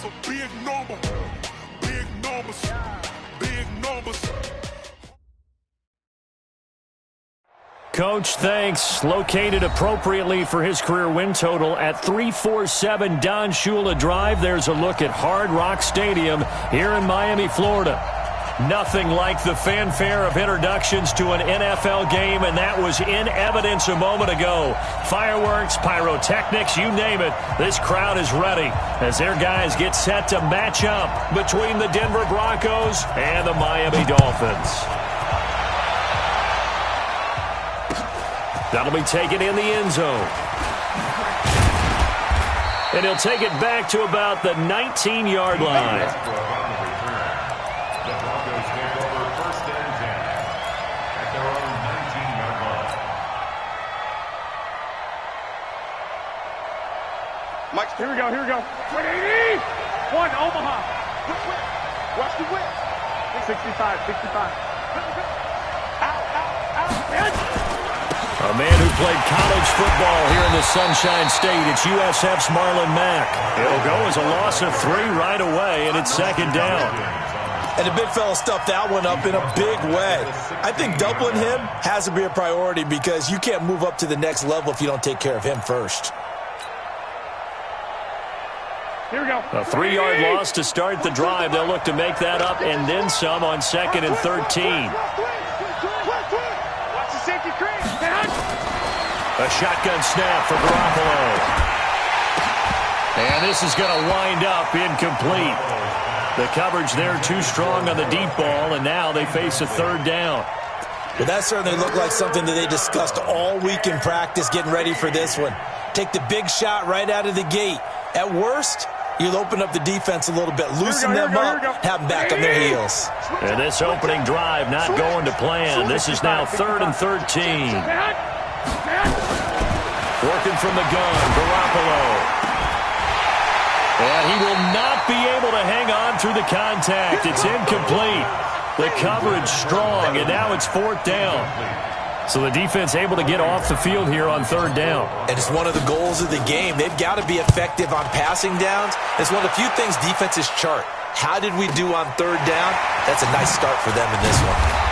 a big number. Big numbers. Big numbers. Coach, thanks. Located appropriately for his career win total at 347 Don Shula Drive. There's a look at Hard Rock Stadium here in Miami, Florida. Nothing like the fanfare of introductions to an NFL game, and that was in evidence a moment ago. Fireworks, pyrotechnics, you name it. This crowd is ready as their guys get set to match up between the Denver Broncos and the Miami Dolphins. That'll be taken in the end zone. And he'll take it back to about the 19-yard line. Mike, here we go, here we go. 180! One, Omaha. Whip. Watch the whip. 65. Out. A man who played college football here in the Sunshine State. It's USF's Marlon Mack. It'll go as a loss of 3 right away, and it's second down. And the big fella stuffed that one up in a big way. I think doubling him has to be a priority because you can't move up to the next level if you don't take care of him first. Here we go. A 3-yard loss to start the drive. They'll look to make that up and then some on 2nd and 13. Watch the safety crease. A shotgun snap for Garoppolo. And this is going to wind up incomplete. The coverage there too strong on the deep ball, and now they face a 3rd down. Well, that certainly looked like something that they discussed all week in practice getting ready for this one. Take the big shot right out of the gate. At worst, you'll open up the defense a little bit, loosen them up, have them back on their heels. And this opening drive not going to plan. This is now 3rd and 13. Working from the gun, Garoppolo. And he will not be able to hang on through the contact. It's incomplete. The coverage strong, and now it's 4th down. So the defense able to get off the field here on 3rd down. And it's one of the goals of the game. They've got to be effective on passing downs. It's one of the few things defenses chart. How did we do on 3rd down? That's a nice start for them in this one.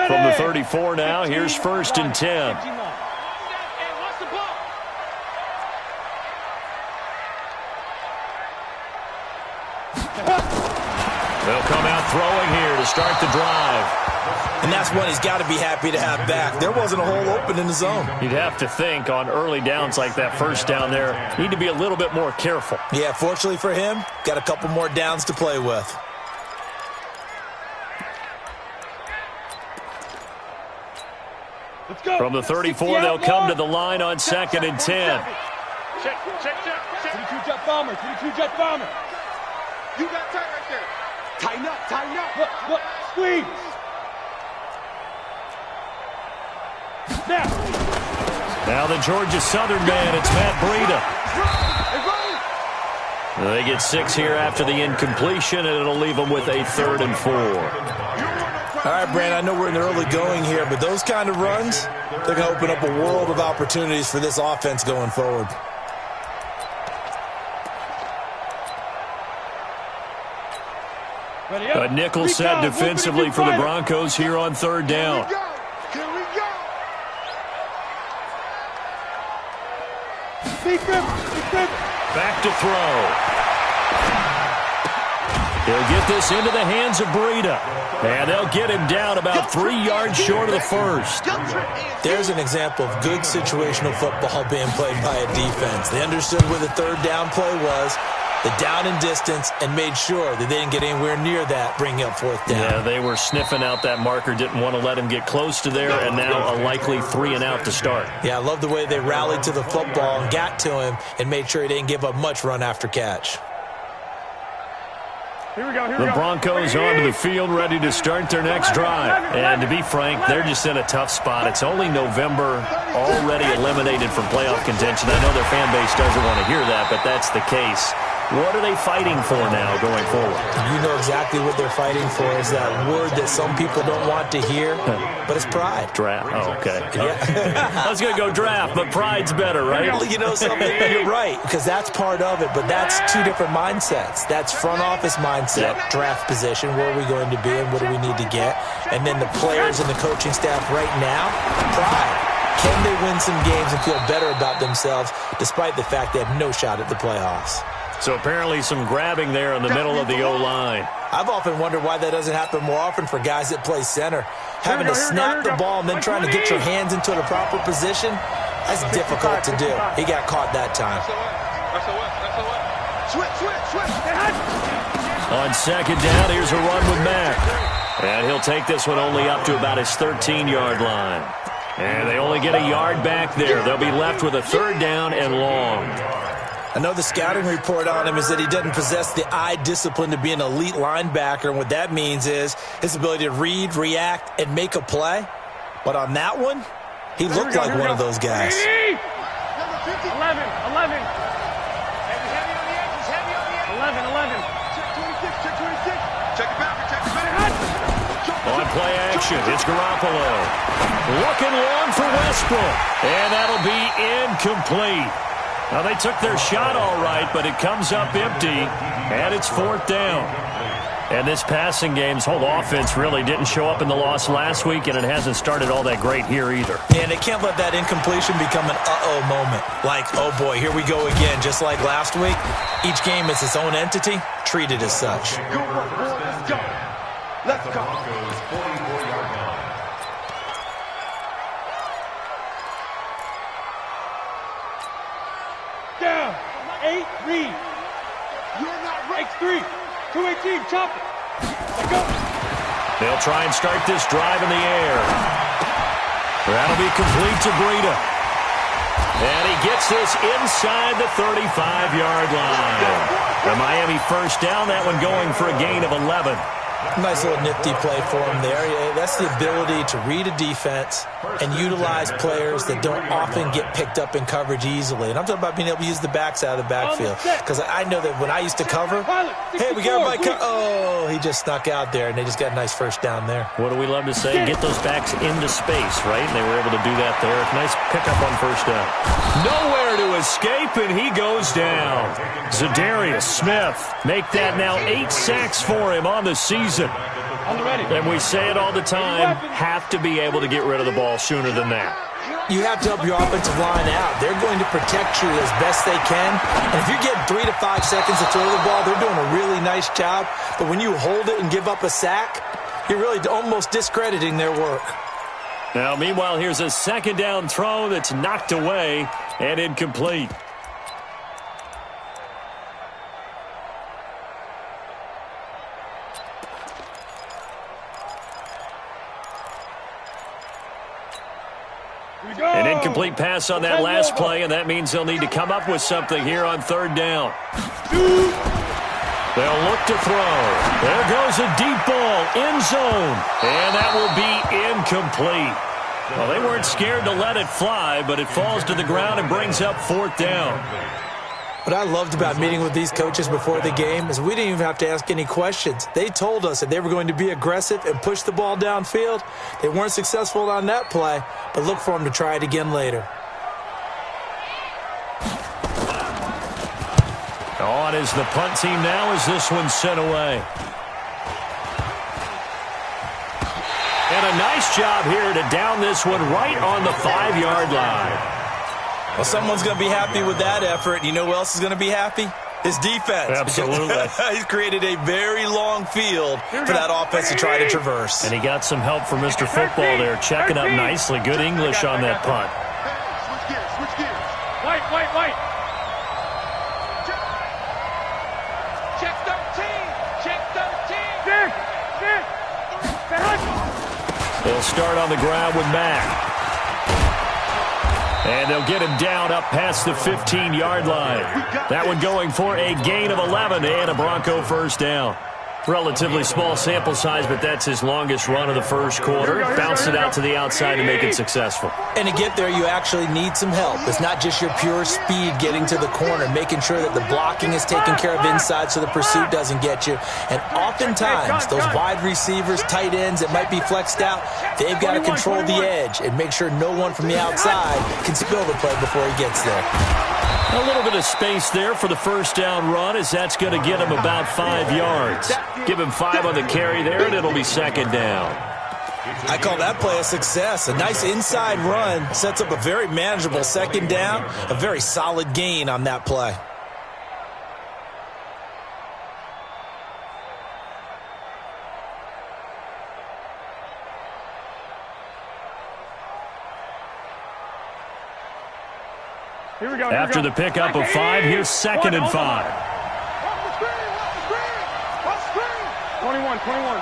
From the 34 now, here's 1st and 10. They'll come out throwing here to start the drive. And that's one he's got to be happy to have back. There wasn't a hole open in the zone. You'd have to think on early downs like that 1st down there, need to be a little bit more careful. Yeah, fortunately for him, got a couple more downs to play with. From the 34, they'll come to the line on 2nd and 10. Check. 22 jet bomber. You got tight right there. Tighten up. Look, squeeze. Now the Georgia Southern man, it's Matt Breida. They get 6 here after the incompletion, and it'll leave them with a 3rd and 4. All right, Brand, I know we're in the early going here, but those kind of runs, they're going to open up a world of opportunities for this offense going forward. A nickel set defensively for the Broncos here on 3rd down. Here we go. Back to throw. He'll get this into the hands of Breida. And they'll get him down about 3 yards short of the 1st. There's an example of good situational football being played by a defense. They understood where the 3rd down play was, the down and distance, and made sure that they didn't get anywhere near that, bringing up 4th down. Yeah, they were sniffing out that marker, didn't want to let him get close to there, and now a likely 3 and out to start. Yeah, I love the way they rallied to the football and got to him and made sure he didn't give up much run after catch. The Broncos onto the field, ready to start their next drive. And to be frank, they're just in a tough spot. It's only November, already eliminated from playoff contention. I know their fan base doesn't want to hear that, but that's the case. What are they fighting for now going forward? You know exactly what they're fighting for is that word that some people don't want to hear, but it's pride. Draft. Oh, okay. Yeah. I was going to go draft, but pride's better, right? Well, you know something? You're right, because that's part of it, but that's two different mindsets. That's front office mindset, draft position, where are we going to be and what do we need to get? And then the players and the coaching staff right now, pride. Can they win some games and feel better about themselves despite the fact they have no shot at the playoffs? So apparently some grabbing there in the middle of the O-line. I've often wondered why that doesn't happen more often for guys that play center. Having to snap the ball and then trying to get your hands into the proper position, that's difficult to do. He got caught that time. On second down, here's a run with Mack. And he'll take this one only up to about his 13-yard line. And they only get a yard back there. They'll be left with a third down and long. I know the scouting report on him is that he doesn't possess the eye discipline to be an elite linebacker, and what that means is his ability to read, react, and make a play. But on that one, he looked like one of those guys. 11. Heavy on the edges, 11. Check 26. Check it back, check it back. On play action, it's Garoppolo. Looking long for Westbrook. And that'll be incomplete. Now, they took their shot all right, but it comes up empty, and it's fourth down. And this passing game's whole offense really didn't show up in the loss last week, and it hasn't started all that great here either. And they can't let that incompletion become an uh-oh moment. Like, oh boy, here we go again, just like last week. Each game is its own entity, treated as such. Good work, boy. Let's go. Let's go. Down. 8, read. You're not right. X3. 218, chop it. Let's go. They'll try and start this drive in the air. That'll be complete to Breida. And he gets this inside the 35-yard line. The Miami first down, that one going for a gain of 11. Nice little nifty play for him there. That's the ability to read a defense and utilize players that don't often get picked up in coverage easily. And I'm talking about being able to use the backs out of the backfield. Because I know that when I used to cover, hey, we got everybody oh, he just snuck out there, and they just got a nice first down there. What do we love to say? Get those backs into space, right? And they were able to do that there. Nice pickup on first down. Nowhere to escape, and he goes down. Za'Darius Smith, make that now 8 sacks for him on the season. And we say it all the time, have to be able to get rid of the ball sooner than that. You have to help your offensive line out. They're going to protect you as best they can. And if you're getting 3 to 5 seconds to throw the ball, they're doing a really nice job. But when you hold it and give up a sack, you're really almost discrediting their work. Now, meanwhile, here's a second down throw that's knocked away and incomplete. An incomplete pass on that last play, and that means they'll need to come up with something here on third down. They'll look to throw. There goes a deep ball, end zone, and that will be incomplete. Well, they weren't scared to let it fly, but it falls to the ground and brings up fourth down. What I loved about meeting with these coaches before the game is we didn't even have to ask any questions. They told us that they were going to be aggressive and push the ball downfield. They weren't successful on that play, but look for them to try it again later. On is the punt team now as this one's sent away. And a nice job here to down this one right on the 5-yard line. Well, someone's going to be happy with that effort. You know who else is going to be happy? His defense. Absolutely. He's created a very long field for that offense to try to traverse. And he got some help from Mr. Football there, checking up nicely. Good English on that punt. Switch gears. White. Check 13. They'll start on the ground with Mack. And they'll get him down up past the 15-yard line. That one going for a gain of 11 and a Bronco first down. Relatively small sample size, but that's his longest run of the first quarter. Bounced it out to the outside to make it successful. And to get there, you actually need some help. It's not just your pure speed getting to the corner, making sure that the blocking is taken care of inside so the pursuit doesn't get you. And oftentimes, those wide receivers, tight ends that might be flexed out, they've got to control the edge and make sure no one from the outside can spill the play before he gets there. A little bit of space there for the first down run, as that's going to get him about 5 yards. Give him 5 on the carry there, and it'll be second down. I call that play a success. A nice inside run sets up a very manageable second down, a very solid gain on that play. After the pickup of 5, here's 2nd and 5. 21.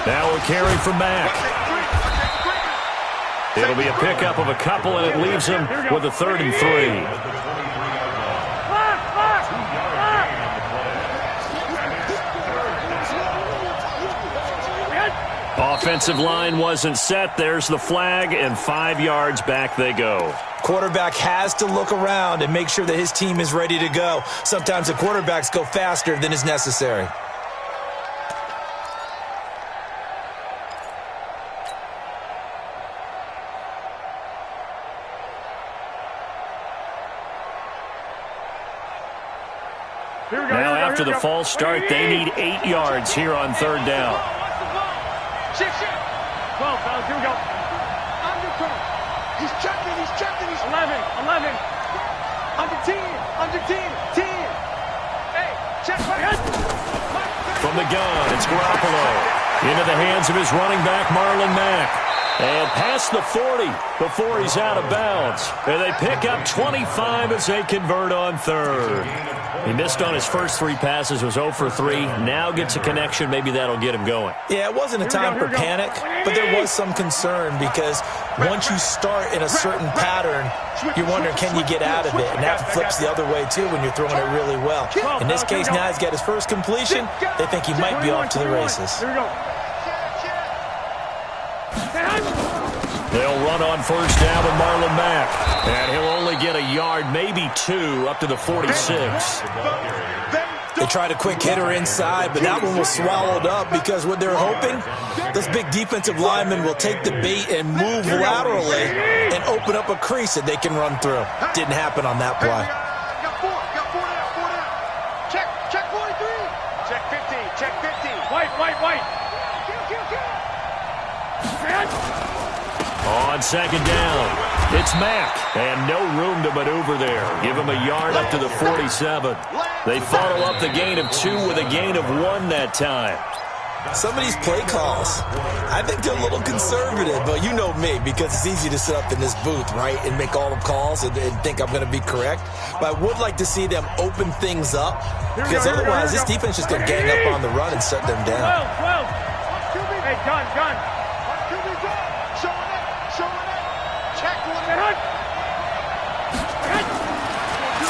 Now a carry from Mack. It'll be a pickup of a couple, and it leaves him with a 3rd and 3. Offensive line wasn't set. There's the flag, and 5 yards back they go. Quarterback has to look around and make sure that his team is ready to go. Sometimes the quarterbacks go faster than is necessary. Now after the false start, they need 8 yards here on 3rd down. 12, fellas, here we go. Under 12. He's checking, he's 11. Under 10, 10. Hey, check back. From the gun, it's Garoppolo. Into the hands of his running back, Marlon Mack. And past the 40 before he's out of bounds. And they pick up 25 as they convert on 3rd. He missed on his first 3 passes, was 0 for 3. Now gets a connection. Maybe that'll get him going. Yeah, it wasn't a time for panic, but there was some concern because once you start in a certain pattern, you're wondering, can you get out of it? And that flips the other way, too, when you're throwing it really well. In this case, now he's got his first completion. They think he might be off to the races. Here we go. They'll run on 1st down with Marlon Mack. And he'll only get a yard, maybe 2, up to the 46. They tried a quick hitter inside, but that one was swallowed up because what they're hoping, this big defensive lineman will take the bait and move laterally and open up a crease that they can run through. Didn't happen on that play. Got 4 down. Check 43. Check 50. White. On 2nd down, it's Mack, and no room to maneuver there. Give him a yard up to the 47. They follow up the gain of 2 with a gain of 1 that time. Some of these play calls, I think they're a little conservative, but you know me, because it's easy to sit up in this booth, right, and make all the calls and think I'm going to be correct. But I would like to see them open things up, because otherwise this defense is going to gang up on the run and shut them down. 12. Hey, gun.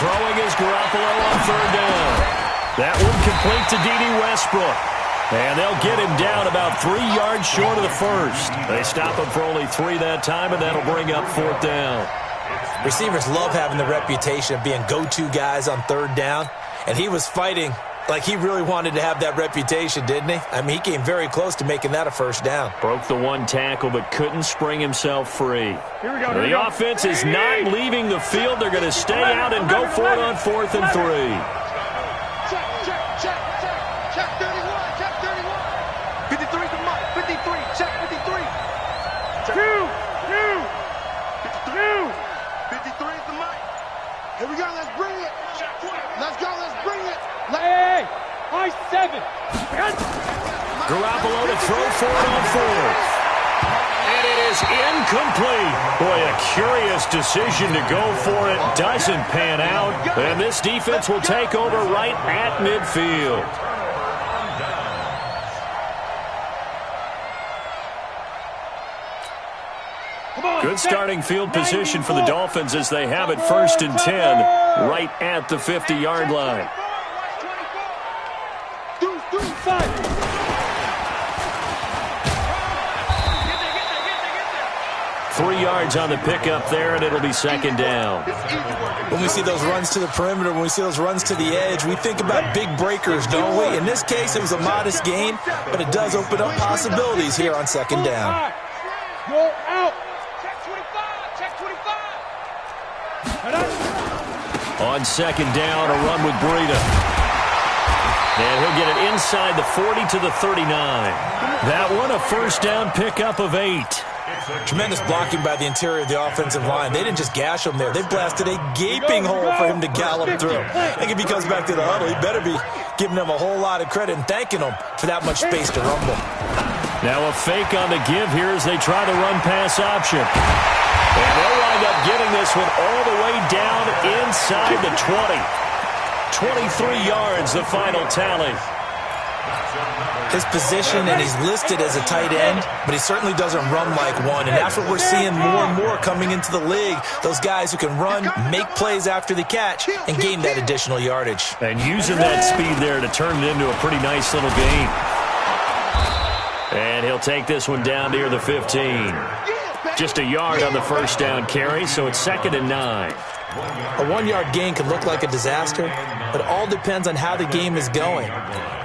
Throwing is Garoppolo on 3rd down. That one complete to D.D. Westbrook. And they'll get him down about 3 yards short of the first. They stop him for only 3 that time, and that'll bring up 4th down. Receivers love having the reputation of being go-to guys on 3rd down, and he was fighting like he really wanted to have that reputation, didn't he? I mean, he came very close to making that a 1st down. Broke the 1 tackle, but couldn't spring himself free. Here we go. The offense is not leaving the field. They're going to stay out and go for it on 4th and 3. Check 31. 53 to Mike. 53. Check 53. 2. 53 to Mike. Here we go. Let's bring it. Hey, I-7. Garoppolo to throw for it on 4th. And it is incomplete. Boy, a curious decision to go for it. Doesn't pan out. And this defense will take over right at midfield. Good starting field position for the Dolphins as they have it 1st and 10. right at the 50-yard line. 3 yards on the pickup there, and it'll be second down. When we see those runs to the perimeter, when we see those runs to the edge, we think about big breakers, don't we? In this case, it was a modest gain, but it does open up possibilities here on second down. Go out. Check 25. Check 25. On second down, a run with Breida. And he'll get it inside the 40 to the 39. That one, a first down pickup of 8. Tremendous blocking by the interior of the offensive line. They didn't just gash him there. They blasted a gaping hole for him to gallop through. I think if he comes back to the huddle, he better be giving them a whole lot of credit and thanking them for that much space to rumble. Now a fake on the give here as they try to run pass option. And they'll wind up getting this one all the way down inside the 20. 23 yards, the final tally. His position, and he's listed as a tight end, but he certainly doesn't run like one, and that's what we're seeing more and more coming into the league. Those guys who can run, make plays after the catch, and gain that additional yardage. And using that speed there to turn it into a pretty nice little gain. And he'll take this one down near the 15. Just a yard on the first down carry, so it's 2nd and 9. A 1-yard gain can look like a disaster, but it all depends on how the game is going.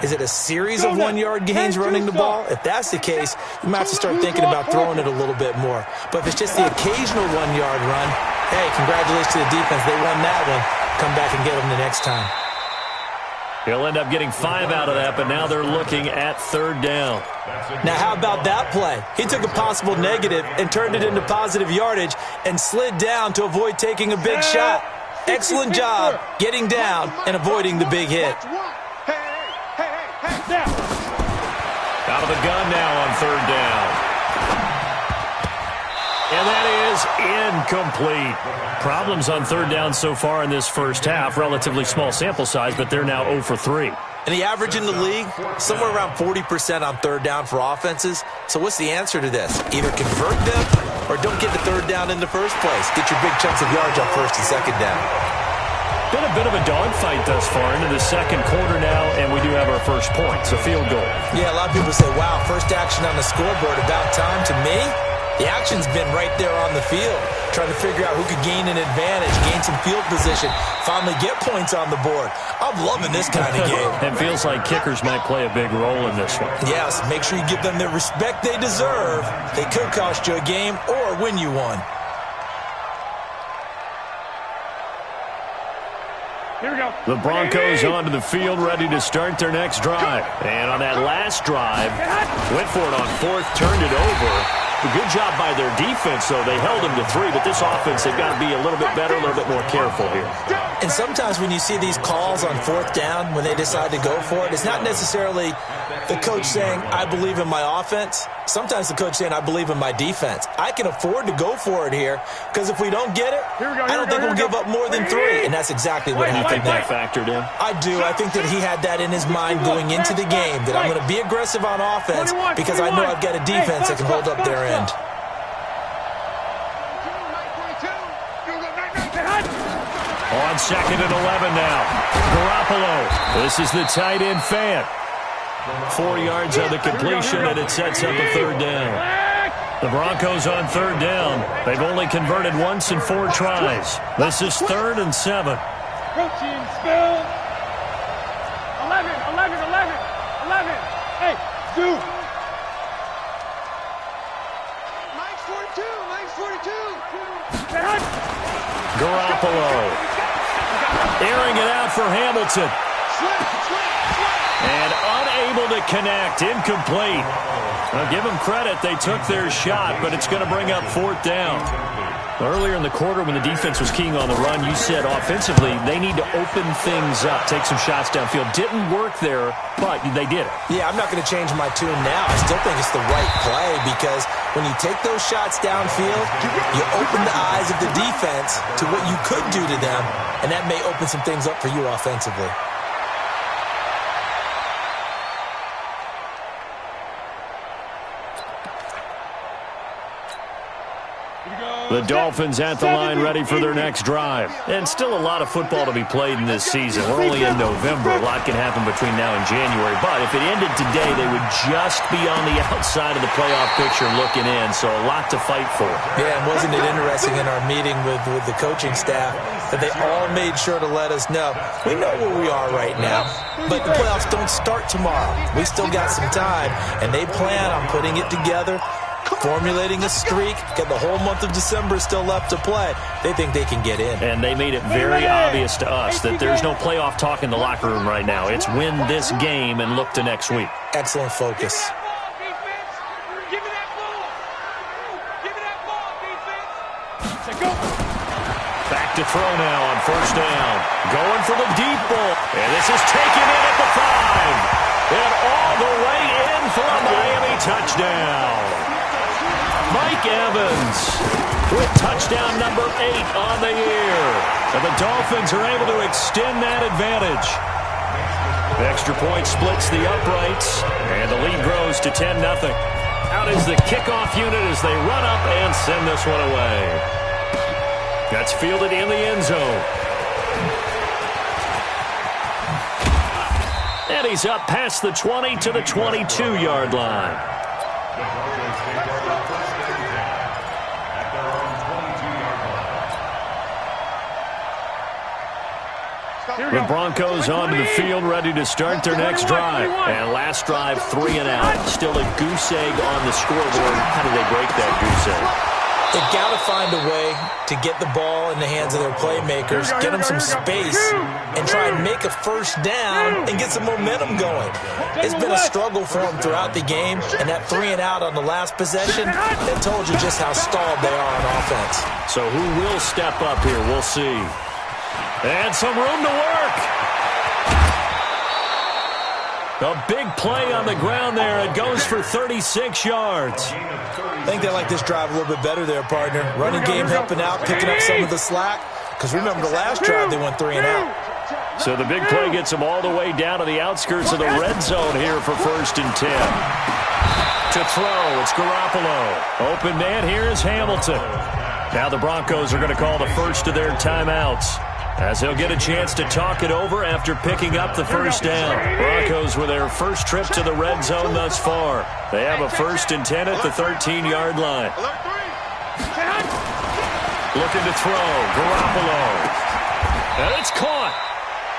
Is it a series of 1-yard gains running the ball? If that's the case, you might have to start thinking about throwing it a little bit more. But if it's just the occasional 1-yard run, hey, congratulations to the defense. They won that one. Come back and get them the next time. He'll end up getting 5 out of that, but now they're looking at 3rd down. Now, how about that play? He took a possible negative and turned it into positive yardage and slid down to avoid taking a big shot. Excellent job getting down and avoiding the big hit. Out of the gun now on 3rd down. And that is incomplete. Problems on 3rd down so far in this first half. Relatively small sample size, but they're now 0 for 3. And the average in the league, somewhere around 40% on 3rd down for offenses. So what's the answer to this? Either convert them or don't get the 3rd down in the first place. Get your big chunks of yards on 1st and 2nd down. Been a bit of a dogfight thus far into the second quarter now, and we do have our first point. It's a field goal. Yeah, a lot of people say, wow, first action on the scoreboard, about time. To me, the action's been right there on the field, trying to figure out who could gain an advantage, gain some field position, finally get points on the board. I'm loving this kind of game. It feels like kickers might play a big role in this one. Yes, make sure you give them the respect they deserve. They could cost you a game or win you one. Here we go. The Broncos onto the field, ready to start their next drive. And on that last drive, went for it on 4th, turned it over. A good job by their defense, though. They held them to 3, but this offense, they've got to be a little bit better, a little bit more careful here. And sometimes when you see these calls on 4th down, when they decide to go for it, it's not necessarily the coach saying, I believe in my offense. Sometimes the coach saying, I believe in my defense. I can afford to go for it here, because if we don't get it, I don't think we'll give up more than 3. And that's exactly what happened there. That factored in? I do. I think that he had that in his mind going into the game, that I'm going to be aggressive on offense because I know I've got a defense that can hold up their end. On 2nd and 11 now. Garoppolo. This is the tight end Fant. 4 yards on the completion, and it sets up a 3rd down. The Broncos on 3rd down. They've only converted once in 4 tries. This is 3rd and 7. Coaching spill. 11. Hey, Stu. Mike's 42. Garoppolo. Airing it out for Hamilton. And unable to connect. Incomplete. Now, give them credit. They took their shot, but it's going to bring up 4th down. Earlier in the quarter when the defense was keying on the run, you said offensively they need to open things up, take some shots downfield. Didn't work there, but they did it. Yeah, I'm not going to change my tune now. I still think it's the right play because when you take those shots downfield, you open the eyes of the defense to what you could do to them, and that may open some things up for you offensively. Here we go. The Dolphins at the line ready for their next drive. And still a lot of football to be played in this season. We're only in November. A lot can happen between now and January. But if it ended today, they would just be on the outside of the playoff picture looking in. So a lot to fight for. Yeah, and wasn't it interesting in our meeting with the coaching staff that they all made sure to let us know, we know where we are right now, but the playoffs don't start tomorrow. We still got some time, and they plan on putting it together, formulating a streak, got the whole month of December still left to play. They think they can get in. And they made it very obvious to us that there's no playoff talk in the locker room right now. It's win this game and look to next week. Excellent focus. Back to throw now on first down. Going for the deep ball. And this is taken in at the 5. And all the way in for a Miami touchdown. Mike Evans with touchdown number 8 on the year. And the Dolphins are able to extend that advantage. Extra point splits the uprights, and the lead grows to 10-0. Out is the kickoff unit as they run up and send this one away. That's fielded in the end zone. And he's up past the 20 to the 22-yard line. The Broncos onto the field, ready to start their next drive. And last drive, 3 and out. Still a goose egg on the scoreboard. How do they break that goose egg? They've got to find a way to get the ball in the hands of their playmakers, get them some space, and try and make a first down and get some momentum going. It's been a struggle for them throughout the game, and that 3 and out on the last possession, that told you just how stalled they are on offense. So who will step up here? We'll see. And some room to work. A big play on the ground there. It goes for 36 yards. I think they like this drive a little bit better there, partner. Running game helping out, picking up some of the slack. Because remember the last drive, they went 3 and out. So the big play gets them all the way down to the outskirts of the red zone here for 1st and 10. To throw, it's Garoppolo. Open man here is Hamilton. Now the Broncos are going to call the first of their timeouts, as they'll get a chance to talk it over after picking up the first down. Broncos with their first trip to the red zone thus far. They have a 1st and 10 at the 13-yard line. Looking to throw, Garoppolo. And it's caught.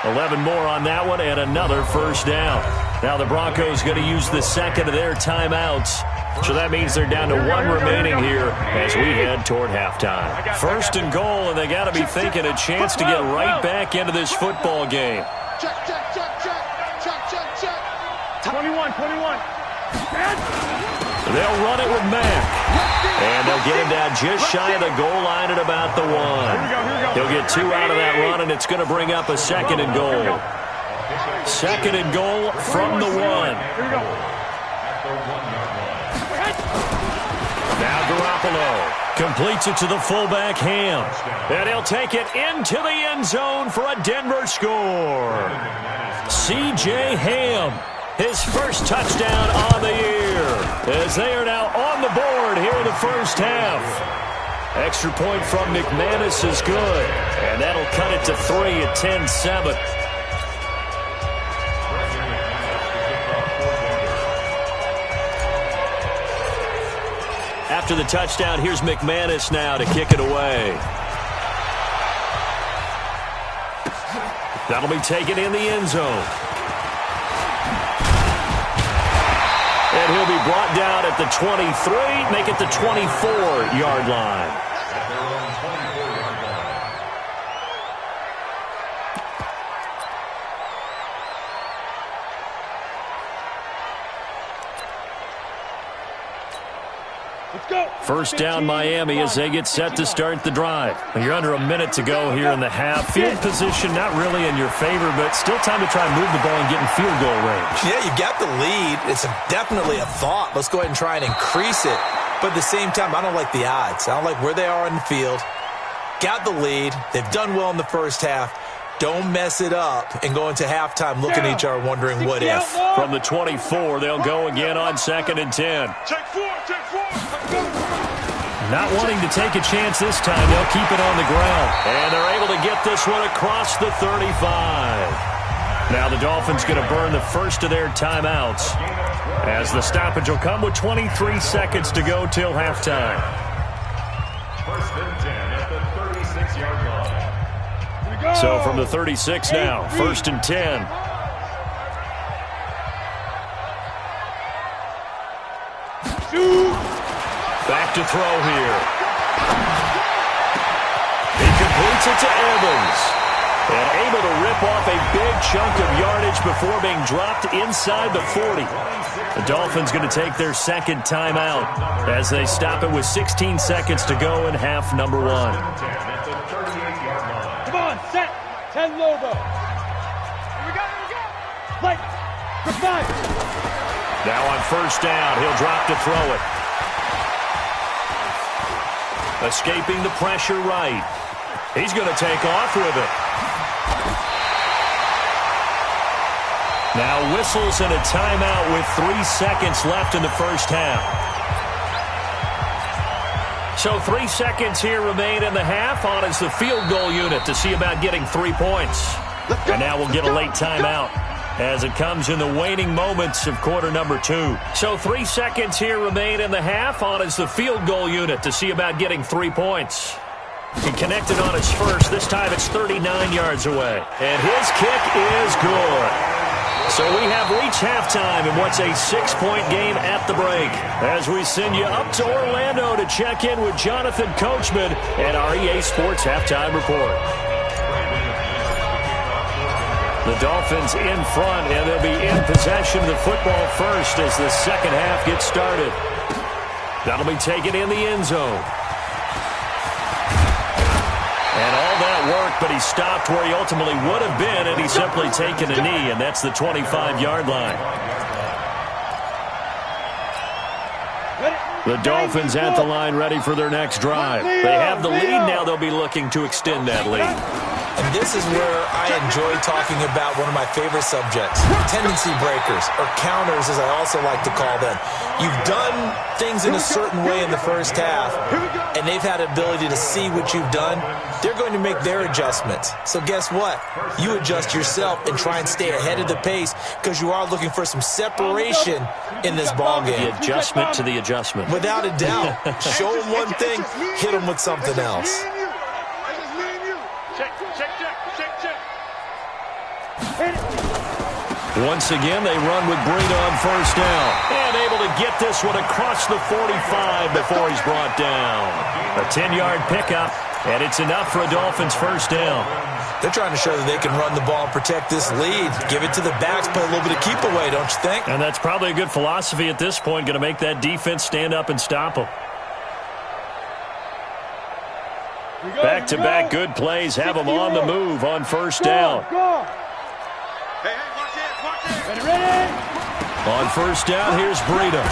11 more on that one and another first down. Now the Broncos going to use the second of their timeouts. So that means they're down to 1 remaining here as we head toward halftime. 1st and goal, and they got to be thinking a chance to get right back into this football game. Check. 21. They'll run it with Mack. And they'll get him down just shy of the goal line at about the 1. He'll get 2 out of that run, and it's going to bring up a 2nd and goal. 2nd and goal from the 1. Here we go. Now Garoppolo completes it to the fullback Ham. And he'll take it into the end zone for a Denver score. C.J. Ham, his first touchdown on the year, as they are now on the board here in the first half. Extra point from McManus is good, and that'll cut it to 3 at 10-7. After the touchdown, here's McManus now to kick it away. That'll be taken in the end zone. And he'll be brought down at the 23, make it the 24-yard line. First down Miami as they get set to start the drive. You're under a minute to go here in the half. Field position not really in your favor, but still time to try and move the ball and get in field goal range. Yeah, you got the lead. It's definitely a thought. Let's go ahead and try and increase it. But at the same time, I don't like the odds. I don't like where they are in the field. Got the lead. They've done well in the first half. Don't mess it up and go into halftime looking at each other wondering what if. From the 24, they'll go again on 2nd and 10. Check 4. Not wanting to take a chance this time, they'll keep it on the ground. And they're able to get this one across the 35. Now the Dolphins going to burn the first of their timeouts, as the stoppage will come with 23 seconds to go till halftime. First and 10 at the 36-yard line. So from the 36 now, first and 10. Back to throw here. He completes it to Evans. And able to rip off a big chunk of yardage before being dropped inside the 40. The Dolphins going to take their second timeout as they stop it with 16 seconds to go in half number 1. Come on, set. 10 logo. Here we go. Light. Goodbye. Now on first down, he'll drop to throw it. Escaping the pressure right. He's going to take off with it. Now whistles and a timeout with 3 seconds left in the first half. So 3 seconds here remain in the half. On is the field goal unit to see about getting 3 points. And now we'll get a late timeout as it comes in the waning moments of quarter number 2. So 3 seconds here remain in the half. On is the field goal unit to see about getting 3 points. He connected on his first. This time it's 39 yards away. And his kick is good. So we have reached halftime in what's a 6-point game at the break, as we send you up to Orlando to check in with Jonathan Coachman at our EA Sports Halftime Report. The Dolphins in front, and they'll be in possession of the football first as the second half gets started. That'll be taken in the end zone. And all that work, but he stopped where he ultimately would have been, and he's simply taken a knee, and that's the 25-yard line. The Dolphins at the line ready for their next drive. They have the lead. Now they'll be looking to extend that lead. And this is where I enjoy talking about one of my favorite subjects, tendency breakers, or counters as I also like to call them. You've done things in a certain way in the first half, and they've had the ability to see what you've done. They're going to make their adjustments. So guess what? You adjust yourself and try and stay ahead of the pace because you are looking for some separation in this ball game. The adjustment to the adjustment. Without a doubt. Show them one thing, hit them with something else. Once again, they run with Breida on first down. And able to get this one across the 45 before he's brought down. A 10-yard pickup, and it's enough for a Dolphins first down. They're trying to show that they can run the ball and protect this lead. Give it to the backs, play a little bit of keep away, don't you think? And that's probably a good philosophy at this point, going to make that defense stand up and stop them. Back-to-back good plays have them on the move on first down. Ready? On first down, here's Breida.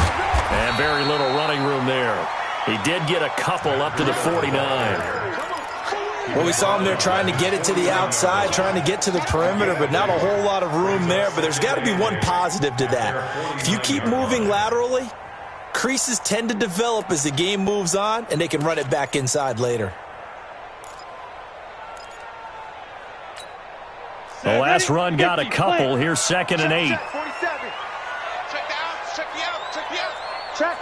And very little running room there. He did get a couple up to the 49. Well, we saw him there trying to get it to the outside, trying to get to the perimeter, but not a whole lot of room there. But there's got to be one positive to that. If you keep moving laterally, creases tend to develop as the game moves on, and they can run it back inside later. The last run got a couple. Here's second and 8. Check down. Check the out. Check the out. Check.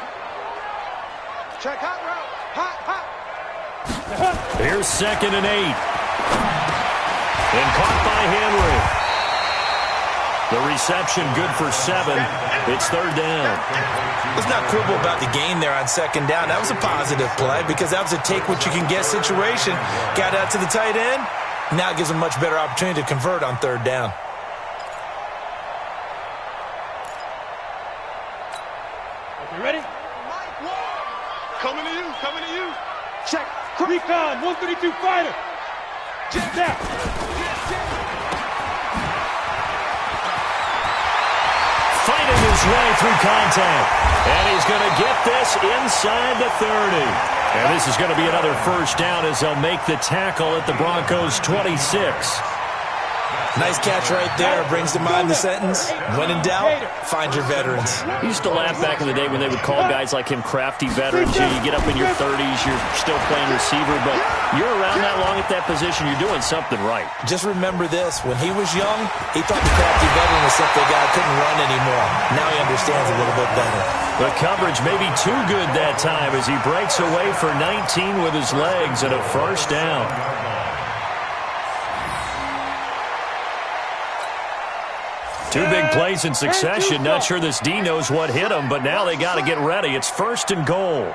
Check hot route. Hot. Here's second and 8. And caught by Henry. The reception good for 7. It's third down. Let's not quibble about the gain there on second down. That was a positive play because that was a take-what-you-can-get situation. Got out to the tight end. Now it gives them a much better opportunity to convert on third down. You ready? Coming to you. Check. Recon, 132 fighter. Jet down. Fighting his way through contact. And he's going to get this inside the 30. And this is going to be another first down as they'll make the tackle at the Broncos' 26. Nice catch right there. Brings to mind the sentence, when in doubt, find your veterans. I used to laugh back in the day when they would call guys like him crafty veterans. You get up in your 30s, you're still playing receiver, but you're around that long at that position, you're doing something right. Just remember this. When he was young, he thought the crafty veteran was simply a guy who couldn't run anymore. Now he understands a little bit better. The coverage may be too good that time as he breaks away for 19 with his legs and a first down. Two big plays in succession. Not sure this D knows what hit him, but now they got to get ready. It's first and goal.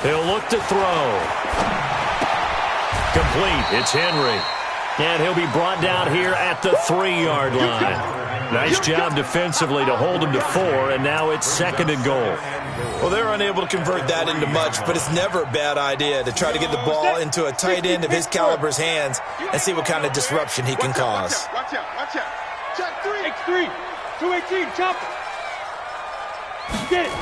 He'll look to throw. Complete. It's Henry. And he'll be brought down here at the 3-yard line. Nice job defensively to hold him to 4, and now it's second and goal. Well, they're unable to convert that into much, but it's never a bad idea to try to get the ball into a tight end of his caliber's hands and see what kind of disruption he can cause. Watch out, watch out. Check 3. X3. 218, chop it. Get it.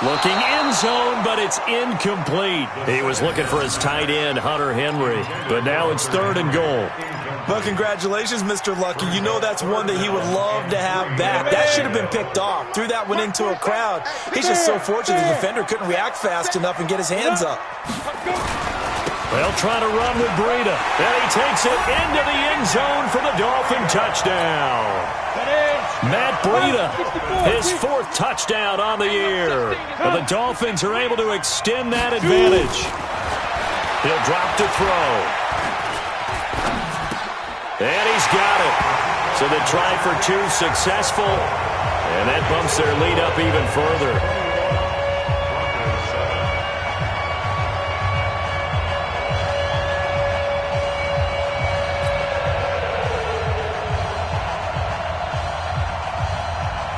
Looking end zone, but it's incomplete. He was looking for his tight end, Hunter Henry. But now it's third and goal. Well, congratulations, Mr. Lucky. You know that's one that he would love to have back. That should have been picked off. Threw that one into a crowd. He's just so fortunate the defender couldn't react fast enough and get his hands up. They'll try to run with Breida. And he takes it into the end zone for the Dolphin touchdown. Matt Breida, his 4th touchdown on the year. But the Dolphins are able to extend that advantage. He'll drop to throw. And he's got it. So the try for 2 successful. And that bumps their lead up even further.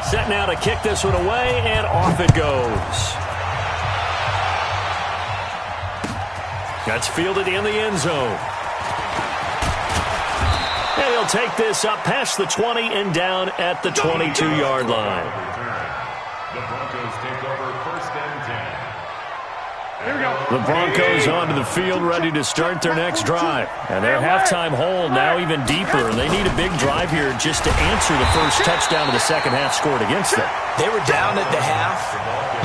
Set now to kick this one away, and off it goes. That's fielded in the end zone. And he'll take this up past the 20 and down at the 22-yard line. The Broncos take over first and 10. Here we go. The Broncos onto the field ready to start their next drive. And their halftime hole now even deeper. And they need a big drive here just to answer the first touchdown of the second half scored against them. They were down at the half.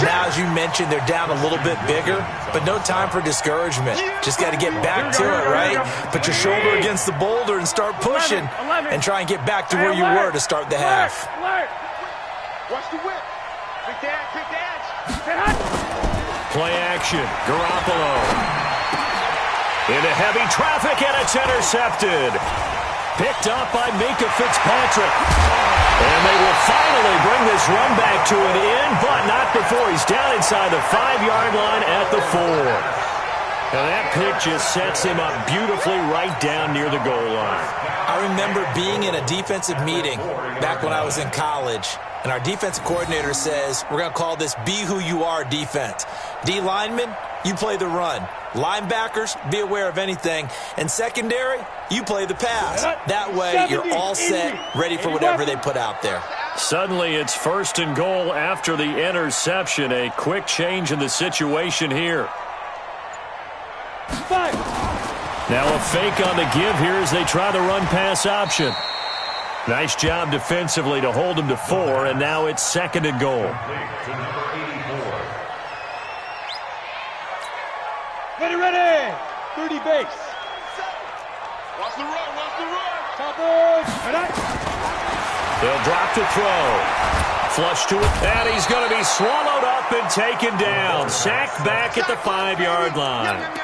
Now, as you mentioned, they're down a little bit bigger, but no time for discouragement. Just got to get back to it, right? Put your shoulder against the boulder and start pushing and try and get back to where you were to start the half. Watch the whip. Big dash, big dash. Play action. Garoppolo. Into heavy traffic, and it's intercepted. Picked up by Minkah Fitzpatrick. And they will finally bring this run back to an end, but not before he's down inside the 5-yard line at the 4. And that pick just sets him up beautifully right down near the goal line. I remember being in a defensive meeting back when I was in college, and our defensive coordinator says, we're going to call this Be Who You Are defense. D linemen, you play the run. Linebackers, be aware of anything. And secondary, you play the pass. That way, you're all set, ready for whatever they put out there. Suddenly, it's first and goal after the interception. A quick change in the situation here. Now a fake on the give here as they try the run-pass option. Nice job defensively to hold him to 4, and now it's second and goal. Ready. 30 base. Watch the run, watch the run. Top edge. They'll drop to throw. Flush to it, and he's going to be swallowed up and taken down. Sacked back at the 5-yard line.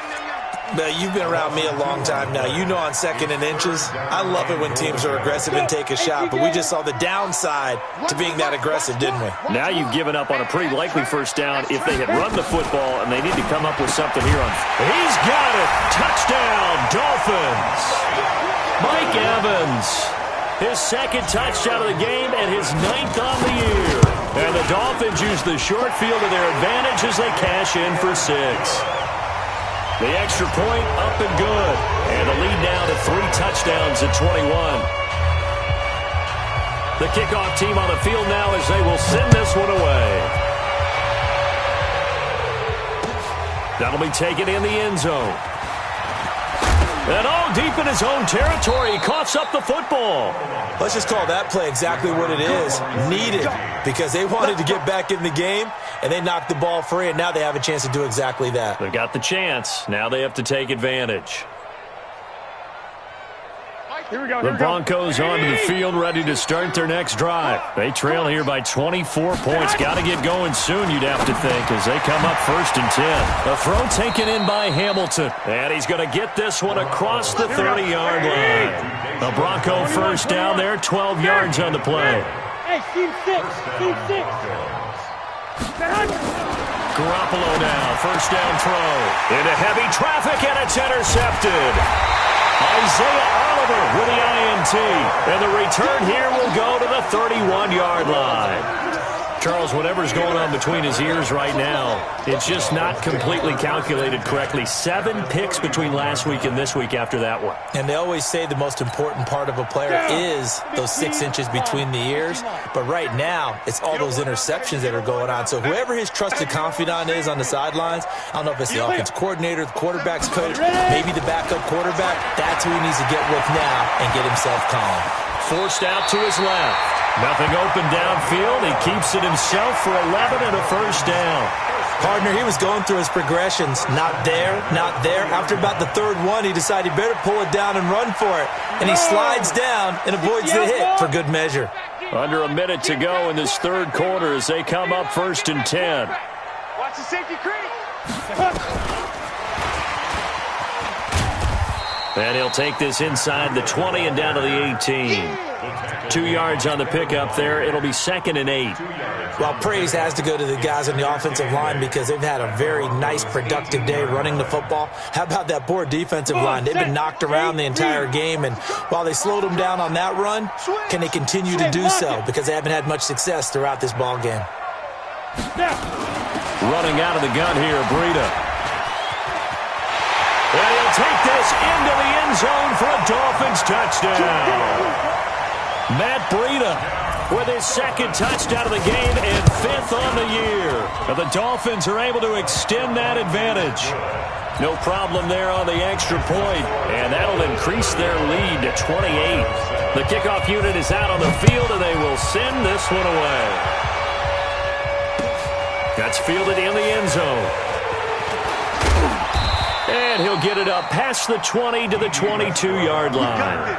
You've been around me a long time now. You know on second and inches, I love it when teams are aggressive and take a shot, but we just saw the downside to being that aggressive, didn't we? Now you've given up on a pretty likely first down if they had run the football, and they need to come up with something here on. He's got it! Touchdown, Dolphins! Mike Evans, his second touchdown of the game and his 9th on the year. And the Dolphins use the short field to their advantage as they cash in for 6. The extra point up and good. And the lead now to 3 touchdowns at 21. The kickoff team on the field now as they will send this one away. That'll be taken in the end zone. And all deep in his own territory, he coughs up the football. Let's just call that play exactly what it is. Needed, because they wanted to get back in the game, and they knocked the ball free, and now they have a chance to do exactly that. They've got the chance. Now they have to take advantage. Here we go. The Broncos onto the field, ready to start their next drive. They trail here by 24 points. Got to get going soon, you'd have to think, as they come up 1st and 10. A throw taken in by Hamilton. And he's going to get this one across the 30-yard line. The Bronco first down there, 12 yards on the play. Hey, team 6. Team 6. Garoppolo now, first down throw. Into heavy traffic, and it's intercepted. Isaiah Oliver with the INT. And the return here will go to the 31-yard line. Charles, whatever's going on between his ears right now, it's just not completely calculated correctly. 7 picks between last week and this week after that one. And they always say the most important part of a player is those 6 inches between the ears. But right now, it's all those interceptions that are going on. So whoever his trusted confidant is on the sidelines, I don't know if it's the offense coordinator, the quarterback's coach, maybe the backup quarterback, that's who he needs to get with now and get himself calm. Forced out to his left. Nothing open downfield. He keeps it himself for 11 and a first down. Partner, he was going through his progressions. Not there, not there. After about the 3rd one, he decided he better pull it down and run for it. And he slides down and avoids the hit for good measure. Under a minute to go in this 3rd quarter as they come up 1st and 10. Watch the safety creep. And he'll take this inside the 20 and down to the 18. 2 yards on the pickup there. It'll be 2nd and 8. Well, praise has to go to the guys on the offensive line because they've had a very nice, productive day running the football. How about that poor defensive line? They've been knocked around the entire game, and while they slowed them down on that run, can they continue to do so? Because they haven't had much success throughout this ball game. Running out of the gun here, Breida. And he'll take this into the end zone for a Dolphins touchdown. Matt Breida with his 2nd touchdown of the game and 5th on the year. And the Dolphins are able to extend that advantage. No problem there on the extra point, and that'll increase their lead to 28. The kickoff unit is out on the field, and they will send this one away. That's fielded in the end zone. And he'll get it up past the 20 to the 22-yard line.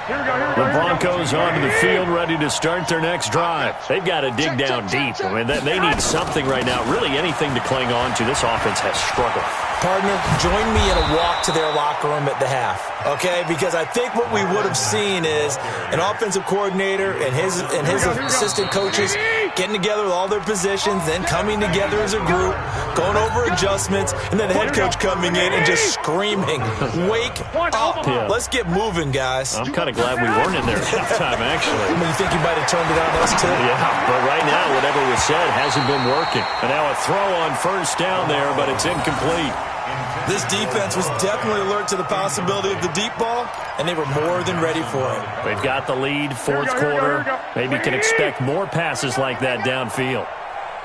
The Broncos onto the field, ready to start their next drive. They've got to dig down deep. I mean, they need something right now, really anything to cling on to. This offense has struggled. Partner, join me in a walk to their locker room at the half, okay? Because I think what we would have seen is an offensive coordinator and his assistant coaches getting together with all their positions, then coming together as a group, going over adjustments, and then the head coach coming in and just screaming, "Wake up! Yeah. Let's get moving, guys." I'm kind of glad we weren't in there at halftime, actually. I mean, you think you might have turned it on us, too? Yeah, but right now, whatever was said hasn't been working. And now a throw on first down there, but it's incomplete. This defense was definitely alert to the possibility of the deep ball, and they were more than ready for it. They've got the lead, 4th quarter. Maybe can expect more passes like that downfield.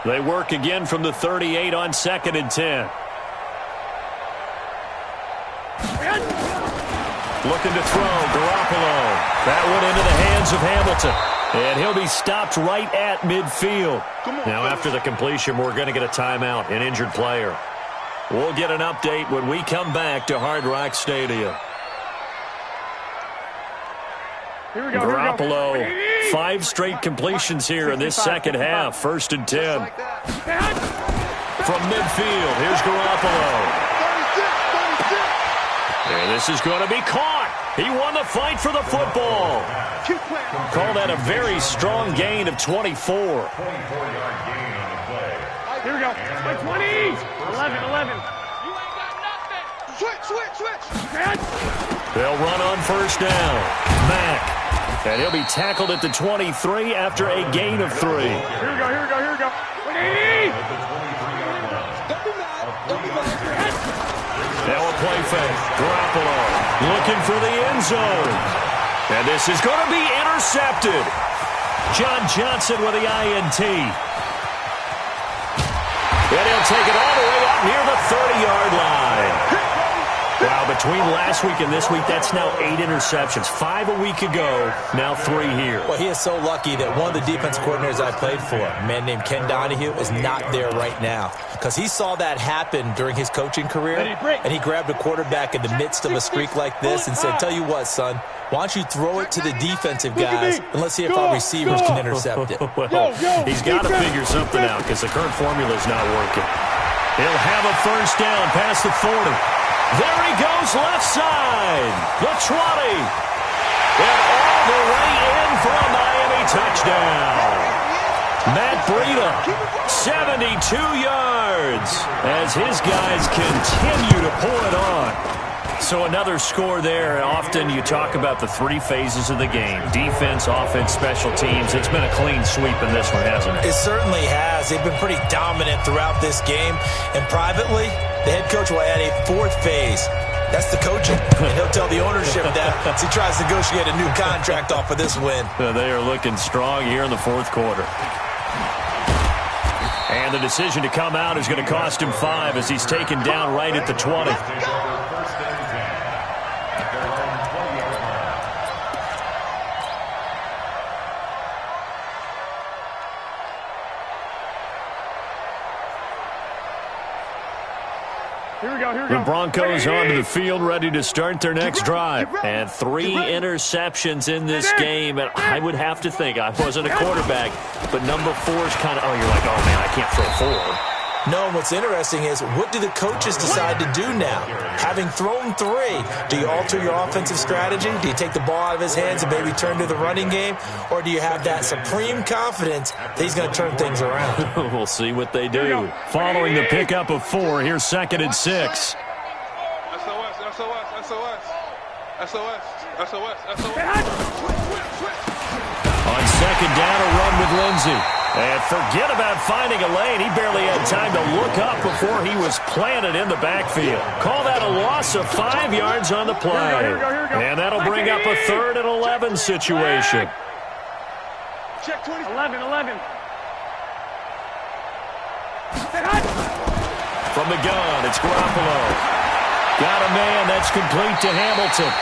They work again from the 38 on 2nd and 10. Looking to throw, Garoppolo. That one into the hands of Hamilton. And he'll be stopped right at midfield. Now after the completion, we're going to get a timeout, an injured player. We'll get an update when we come back to Hard Rock Stadium. Here we go. Garoppolo, 5 straight completions here in this 2nd half. 1st and 10. From midfield, here's Garoppolo. And this is going to be caught. He won the fight for the football. Call that a very strong gain of 24. 24-yard gain on the play. Here we go. 20. 11. You ain't got nothing. Switch. They'll run on first down. Mack. And he'll be tackled at the 23 after a gain of 3. Here we go. 180. Now a play fake. Garoppolo looking for the end zone. And this is going to be intercepted. John Johnson with the INT. And he'll take it all the way up near the 30-yard line. Wow, between last week and this week, that's now 8 interceptions. 5 a week ago, now 3 here. Well, he is so lucky that one of the defense coordinators I played for, a man named Ken Donahue, is not there right now. Because he saw that happen during his coaching career, and he grabbed a quarterback in the midst of a streak like this and said, tell you what, son, why don't you throw it to the defensive guys, and let's see if our receivers can intercept it. Well, he's got to figure something out because the current formula is not working. He'll have a first down past the 40. There he goes, left side, the 20, and all the way in for a Miami touchdown. Matt Breida, 72 yards, as his guys continue to pull it on. So another score there. Often you talk about the 3 phases of the game: defense, offense, special teams. It's been a clean sweep in this one, hasn't it? It certainly has. They've been pretty dominant throughout this game. And privately, the head coach will add a 4th phase. That's the coaching. And he'll tell the ownership that as he tries to negotiate a new contract off of this win. They are looking strong here in the 4th quarter. And the decision to come out is going to cost him 5 as he's taken down right at the 20. The Broncos onto the field, ready to start their next drive. And 3 interceptions in this game. And I would have to think, I wasn't a quarterback, but number 4 is kind of, you're like, oh, man, I can't throw 4. No, what's interesting is, what do the coaches decide to do now? Having thrown 3, do you alter your offensive strategy? Do you take the ball out of his hands and maybe turn to the running game? Or do you have that supreme confidence that he's going to turn things around? We'll see what they do. Following the pickup of 4, here's 2nd and 6. On 2nd down, a run with Lindsey. And forget about finding a lane. He barely had time to look up before he was planted in the backfield. Call that a loss of 5 yards on the play. Here we go. And that'll bring up a 3rd and 11 situation. Check 20. 11. From the gun, it's Garoppolo. Got a man. That's complete to Hamilton.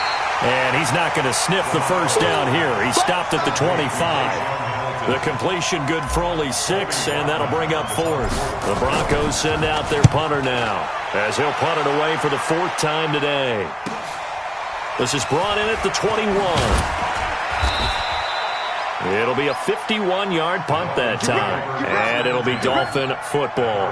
And he's not going to sniff the first down here. He stopped at the 25. The completion good for only 6, and that'll bring up 4th. The Broncos send out their punter now, as he'll punt it away for the 4th time today. This is brought in at the 21. It'll be a 51-yard punt that time, and it'll be Dolphin football.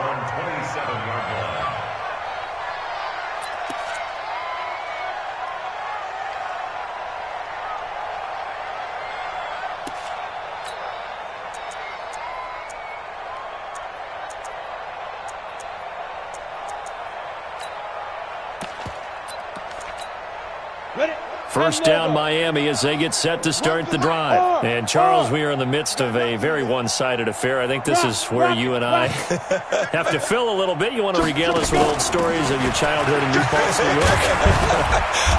First down, Miami, as they get set to start the drive. And, Charles, we are in the midst of a very one-sided affair. I think this is where you and I have to fill a little bit. You want to regale us with old stories of your childhood in New Paltz, New York?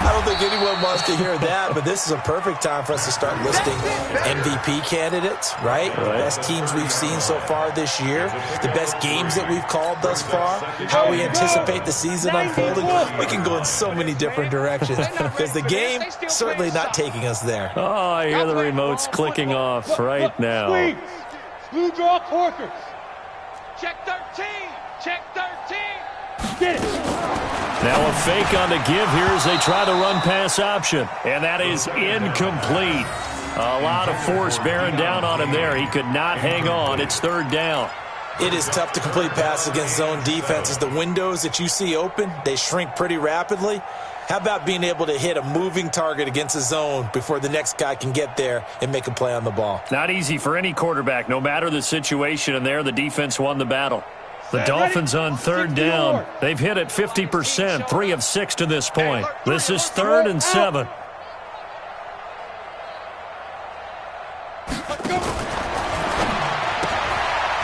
I don't think anyone wants to hear that, but this is a perfect time for us to start listing MVP candidates, right? The best teams we've seen so far this year, the best games that we've called thus far, how we anticipate the season unfolding. We can go in so many different directions because the game certainly not taking us there. Oh, I hear the remotes clicking off right now. Blue draw quarters. Check 13. Check 13. Get it. Now a fake on the give here as they try the run-pass option. And that is incomplete. A lot of force bearing down on him there. He could not hang on. It's 3rd down. It is tough to complete passes against zone defenses. The windows that you see open, they shrink pretty rapidly. How about being able to hit a moving target against a zone before the next guy can get there and make a play on the ball? Not easy for any quarterback, no matter the situation, and there the defense won the battle. The Dolphins on 3rd down. They've hit it 50%, 3 of 6 to this point. This is 3rd and 7.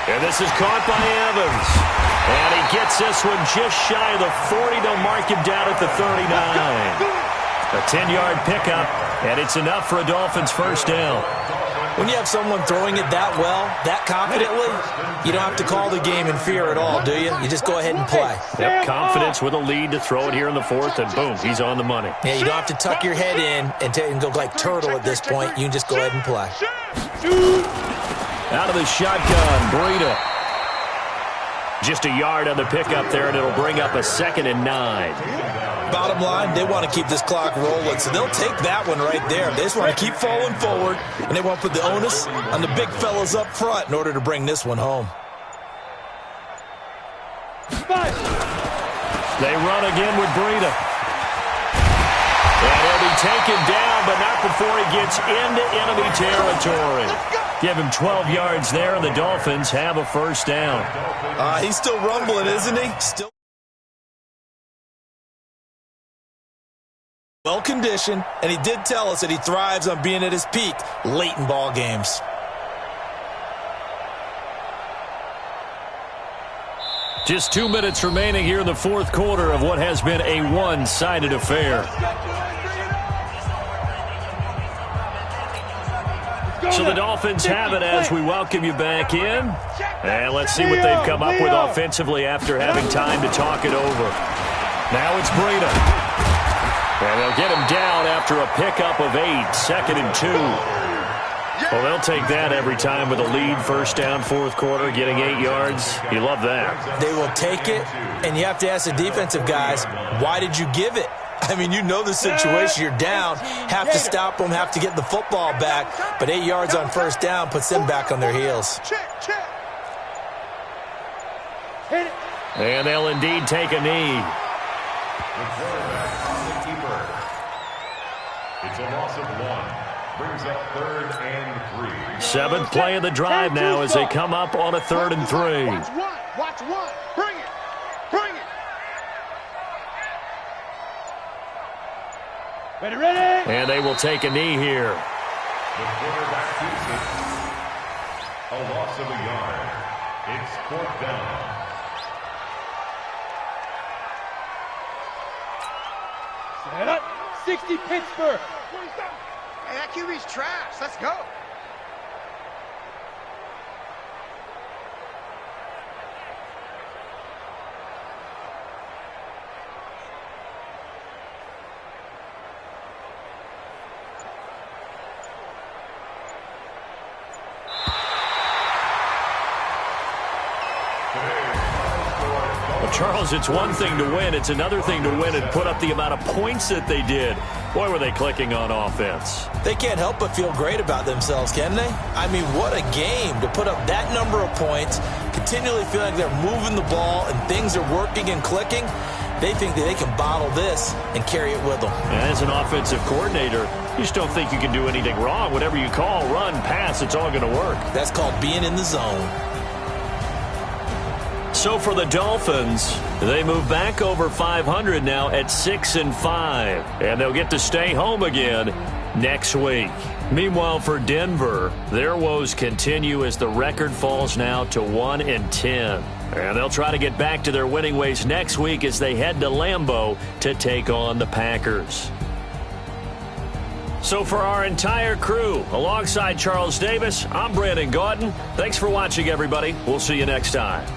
And this is caught by Evans. And he gets this one just shy of the 40. They'll mark him down at the 39. A 10-yard pickup, and it's enough for a Dolphins first down. When you have someone throwing it that well, that confidently, you don't have to call the game in fear at all, do you? You just go ahead and play. Yep, confidence with a lead to throw it here in the fourth, and boom, he's on the money. Yeah, you don't have to tuck your head in and go like turtle at this point. You can just go ahead and play. Out of the shotgun, Breida. Just a yard on the pickup there, and it'll bring up a 2nd and 9. Bottom line, they want to keep this clock rolling, so they'll take that one right there. They just want to keep falling forward, and they want to put the onus on the big fellas up front in order to bring this one home. They run again with Breida. And he'll be taken down, but not before he gets into enemy territory. Give him 12 yards there, and the Dolphins have a first down. He's still rumbling, isn't he? Still well-conditioned, and he did tell us that he thrives on being at his peak late in ball games. Just 2 minutes remaining here in the fourth quarter of what has been a one-sided affair. So the Dolphins have it as we welcome you back in. And let's see what they've come up with offensively after having time to talk it over. Now it's Breida. And they'll get him down after a pickup of 8, 2nd and 2. Well, they'll take that every time with a lead, first down, fourth quarter, getting 8 yards. You love that. They will take it, and you have to ask the defensive guys, why did you give it? I mean, you know the situation. You're down, have to stop them, have to get the football back. But 8 yards on first down puts them back on their heels. And they'll indeed take a knee. It's a loss of 1. Brings up 3rd and 3. 7th play of the drive now as they come up on a 3rd and 3. Watch one. Bring it. Bring it. Ready. And they will take a knee here. The quarterback keeps it. A loss of a yard. It's 4th down. Set up. 60 Pittsburgh. Hey, that QB's trash. Let's go. Charles, it's one thing to win. It's another thing to win and put up the amount of points that they did. Boy, were they clicking on offense. They can't help but feel great about themselves, can they? I mean, what a game to put up that number of points, continually feeling like they're moving the ball and things are working and clicking. They think that they can bottle this and carry it with them. And as an offensive coordinator, you just don't think you can do anything wrong. Whatever you call, run, pass, it's all going to work. That's called being in the zone. So for the Dolphins, they move back over 500 now at 6-5, and they'll get to stay home again next week. Meanwhile, for Denver, their woes continue as the record falls now to 1-10. And they'll try to get back to their winning ways next week as they head to Lambeau to take on the Packers. So for our entire crew, alongside Charles Davis, I'm Brandon Gaudin. Thanks for watching, everybody. We'll see you next time.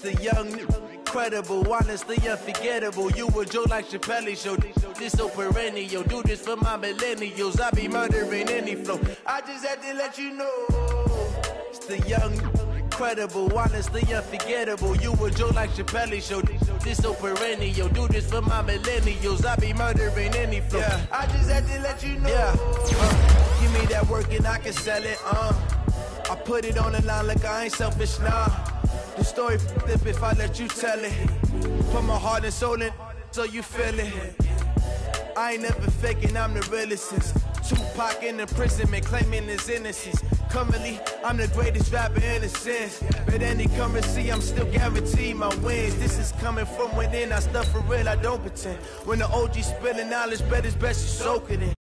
The young, incredible, honestly unforgettable. You a Joe like Chappelle show. This so perennial. Do this for my millennials. I be murdering any flow. I just had to let you know. It's the young, incredible, honestly unforgettable. You a Joe like Chappelle show. This so perennial. Do this for my millennials. I be murdering any flow. Yeah. I just had to let you know. Yeah. Give me that work and I can sell it. I put it on the line like I ain't selfish, nah. The story flip if I let you tell it. Put my heart and soul in so you feel it. I ain't never faking, I'm the realest since Tupac in imprisonment claiming his innocence. Currently, I'm the greatest rapper in a sense. But any currency, I'm still guaranteed my wins. This is coming from within. I stuff for real, I don't pretend. When the OG spilling knowledge, bet it's best you soak it in.